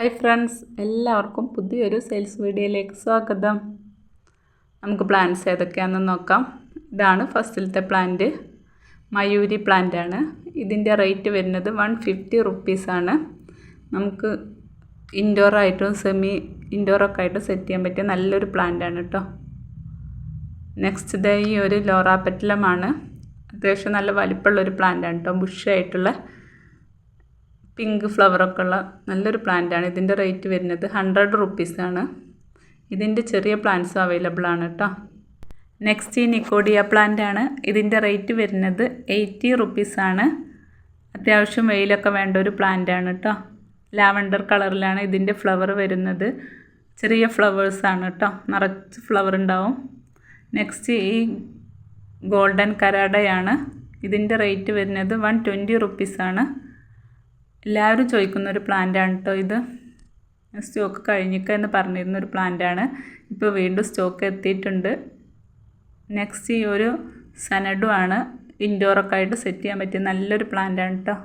Hi friends, എല്ലാവർക്കും പുതിയൊരു sales വീഡിയോയിലേക്ക് സ്വാഗതം. നമുക്ക് പ്ലാന്റ്സ് ഏതൊക്കെയാണെന്ന് നോക്കാം. ഇതാണ് ഫസ്റ്റിലത്തെ പ്ലാന്റ്, മയൂരി പ്ലാന്റ് ആണ്. ഇതിൻ്റെ റേറ്റ് വരുന്നത് 150 റുപ്പീസാണ്. നമുക്ക് ഇൻഡോറായിട്ടും സെമി ഇൻഡോറൊക്കെ ആയിട്ട് സെറ്റ് ചെയ്യാൻ പറ്റിയ നല്ലൊരു പ്ലാന്റ് ആണ് കേട്ടോ. നെക്സ്റ്റ് ഈ ഒരു ലോറ പെറ്റലമാണ്. അത്യാവശ്യം നല്ല വലിപ്പമുള്ളൊരു പ്ലാന്റ് ആണ് കേട്ടോ. ബുഷായിട്ടുള്ള പിങ്ക് ഫ്ലവറൊക്കെ ഉള്ള നല്ലൊരു പ്ലാന്റാണ്. ഇതിൻ്റെ റേറ്റ് വരുന്നത് 100 റുപ്പീസാണ്. ഇതിൻ്റെ ചെറിയ പ്ലാന്റ്സും അവൈലബിൾ ആണ് കേട്ടോ. നെക്സ്റ്റ് ഈ നിക്കോഡിയ പ്ലാന്റ് ആണ്. ഇതിൻ്റെ റേറ്റ് വരുന്നത് 80 റുപ്പീസാണ്. അത്യാവശ്യം വെയിലൊക്കെ വേണ്ട ഒരു പ്ലാന്റ് ആണ് കേട്ടോ. ലാവൻഡർ കളറിലാണ് ഇതിൻ്റെ ഫ്ലവർ വരുന്നത്. ചെറിയ ഫ്ലവേഴ്സാണ് കേട്ടോ, നിറച്ച് ഫ്ലവർ ഉണ്ടാവും. നെക്സ്റ്റ് ഈ ഗോൾഡൻ കരാഡയാണ്. ഇതിൻ്റെ റേറ്റ് വരുന്നത് 120 റുപ്പീസാണ്. എല്ലാവരും ചോദിക്കുന്നൊരു പ്ലാന്റാണ് കേട്ടോ. ഇത് സ്റ്റോക്ക് കഴിഞ്ഞിക്കുക എന്ന് പറഞ്ഞിരുന്നൊരു പ്ലാന്റാണ്. ഇപ്പോൾ വീണ്ടും സ്റ്റോക്ക് എത്തിയിട്ടുണ്ട്. നെക്സ്റ്റ് ഈ ഒരു സനഡു ആണ്. ഇൻഡോറൊക്കെ ആയിട്ട് സെറ്റ് ചെയ്യാൻ പറ്റിയ നല്ലൊരു പ്ലാന്റാണ് കേട്ടോ.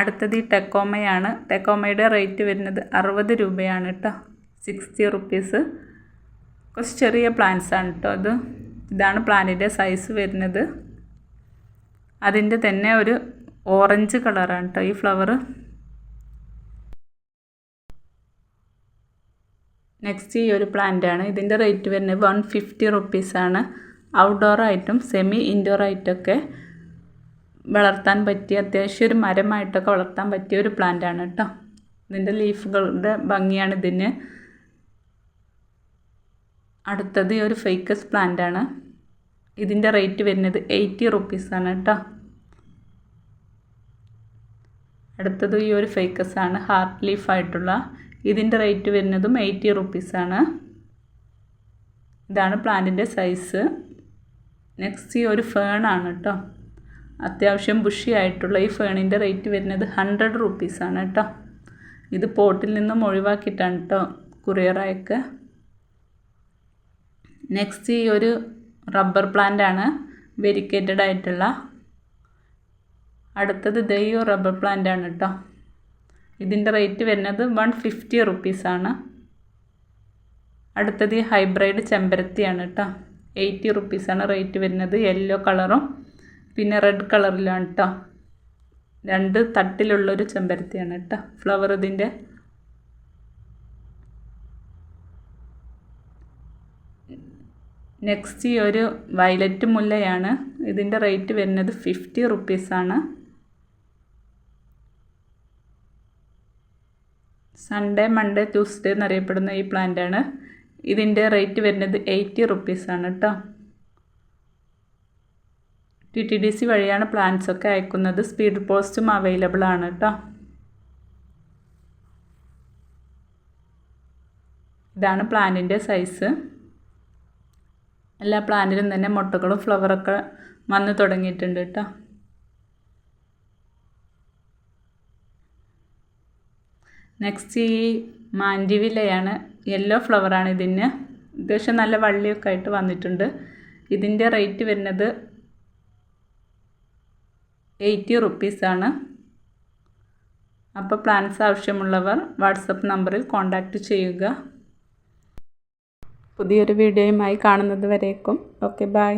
അടുത്തത് ഈ ടെക്കോമയാണ്. ടെക്കോമയുടെ റേറ്റ് വരുന്നത് 60 രൂപയാണ് കേട്ടോ. 60 റുപ്പീസ്. കുറച്ച് ചെറിയ പ്ലാന്റ്സ് ആണ് കേട്ടോ. ഇതാണ് പ്ലാന്റിൻ്റെ സൈസ് വരുന്നത്. അതിൻ്റെ തന്നെ ഒരു ഓറഞ്ച് കളറാണ് കേട്ടോ ഈ ഫ്ലവർ. നെക്സ്റ്റ് ഈ ഒരു പ്ലാന്റ് ആണ്. ഇതിൻ്റെ റേറ്റ് വരുന്നത് 150 റുപ്പീസാണ്. ഔട്ട്ഡോറായിട്ടും സെമി ഇൻഡോറായിട്ടൊക്കെ വളർത്താൻ പറ്റിയ, അത്യാവശ്യം ഒരു മരമായിട്ടൊക്കെ വളർത്താൻ പറ്റിയ ഒരു പ്ലാന്റ് ആണ് കേട്ടോ. ഇതിൻ്റെ ലീഫുകളുടെ ഭംഗിയാണ് ഇതിന്. അടുത്തത് ഈ ഒരു ഫേക്കസ് പ്ലാന്റ് ആണ്. ഇതിൻ്റെ റേറ്റ് വരുന്നത് 80 റുപ്പീസാണ് കേട്ടോ. അടുത്തത് ഈ ഒരു ഫേക്കസ് ആണ്, ഹാർട്ട് ലീഫായിട്ടുള്ള. ഇതിൻ്റെ റേറ്റ് വരുന്നതും 80 റുപ്പീസാണ്. ഇതാണ് പ്ലാന്റിൻ്റെ സൈസ്. നെക്സ്റ്റ് ഈ ഒരു ഫേൺ ആണ് കേട്ടോ. അത്യാവശ്യം ബുഷി ആയിട്ടുള്ള ഈ ഫേണിൻ്റെ റേറ്റ് വരുന്നത് 100 റുപ്പീസാണ് കേട്ടോ. ഇത് പോട്ടിൽ നിന്നും ഒഴിവാക്കിയിട്ടാണ് കേട്ടോ കൊറിയർ അയക്കുക. നെക്സ്റ്റ് ഈ ഒരു റബ്ബർ പ്ലാന്റ് ആണ്, വെരിക്കേറ്റഡ് ആയിട്ടുള്ള. അടുത്തത് ഈ റബ്ബർ പ്ലാന്റ് ആണ് കേട്ടോ. ഇതിൻ്റെ റേറ്റ് വരുന്നത് 150 റുപ്പീസാണ്. അടുത്തത് ഈ ഹൈബ്രിഡ് ചെമ്പരത്തിയാണ് കേട്ടോ. 80 റുപ്പീസാണ് റേറ്റ് വരുന്നത്. യെല്ലോ കളറും പിന്നെ റെഡ് കളറിലാണ് കേട്ടോ. 2 തട്ടിലുള്ളൊരു ചെമ്പരത്തിയാണ് കേട്ടോ ഫ്ലവർ ഇതിൻ്റെ. നെക്സ്റ്റ് ഈ ഒരു വയലറ്റ് മുല്ലയാണ്. ഇതിൻ്റെ റേറ്റ് വരുന്നത് 50 റുപ്പീസാണ്. സൺഡേ, മൺഡേ, ട്യൂസ്ഡേ എന്നറിയപ്പെടുന്ന ഈ പ്ലാന്റ് ആണ്. ഇതിൻ്റെ റേറ്റ് വരുന്നത് 80 റുപ്പീസാണ് കേട്ടോ. TTDC വഴിയാണ് പ്ലാന്റ്സ് ഒക്കെ അയക്കുന്നത്. സ്പീഡ് പോസ്റ്റും അവൈലബിൾ ആണ് കേട്ടോ. ഇതാണ് പ്ലാന്റിൻ്റെ സൈസ്. എല്ലാ പ്ലാന്റിലും തന്നെ മുട്ടകളും ഫ്ലവറൊക്കെ വന്ന് തുടങ്ങിയിട്ടുണ്ട് കേട്ടോ. നെക്സ്റ്റ് ഈ മാൻഡിവില്ലയാണ്. യെല്ലോ ഫ്ലവറാണ് ഇതിന്. അത്യാവശ്യം നല്ല വള്ളിയൊക്കെ ആയിട്ട് വന്നിട്ടുണ്ട്. ഇതിൻ്റെ റേറ്റ് വരുന്നത് 80 റുപ്പീസാണ്. അപ്പോൾ പ്ലാന്റ്സ് ആവശ്യമുള്ളവർ വാട്സപ്പ് നമ്പറിൽ കോൺടാക്റ്റ് ചെയ്യുക. പുതിയൊരു വീഡിയോയുമായി കാണുന്നത് വരേക്കും ഓക്കെ, ബൈ.